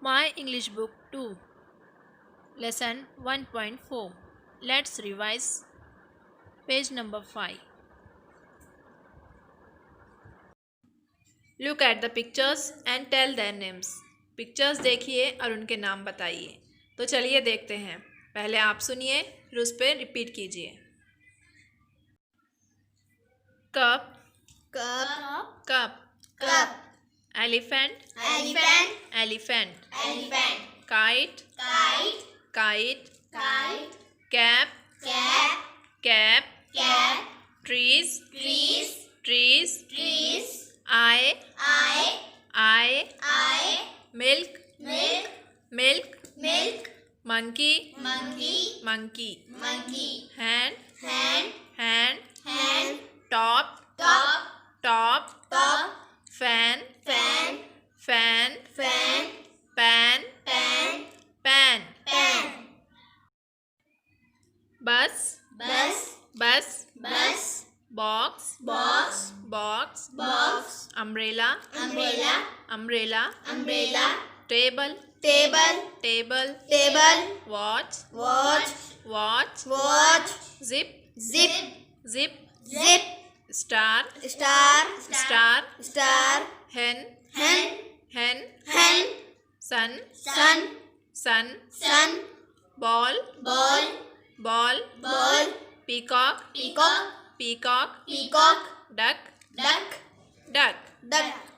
My English Book 2, Lesson 1.4. Let's revise. Page number 5. Look at the pictures and tell their names. Pictures देखिए और उनके नाम बताइए। तो चलिए देखते हैं। पहले आप सुनिए, फिर उस पर रिपीट कीजिए। Cup, cup, cup, cup, elephant, elephant, elephant, elephant, kite, kite, kite, kite, cap, cap, cap, cap, trees, trees, trees, trees, eye, eye, milk, milk, milk, milk, monkey, monkey, monkey, monkey, hand, hand, hand, hand, top, top, top, top, fan, fan, fan, fan, pan, pan, pan, pan, bus, bus, bus, bus, box, box, box, box, umbrella, umbrella, umbrella, umbrella, table, table, table, table, watch, watch, watch, watch, zip, zip, zip, zip, star, star, star, star, hen, hen, hen, hen, sun, sun, sun, sun, ball, ball, ball, ball, peacock, peacock, peacock, peacock, duck, duck, duck. duck.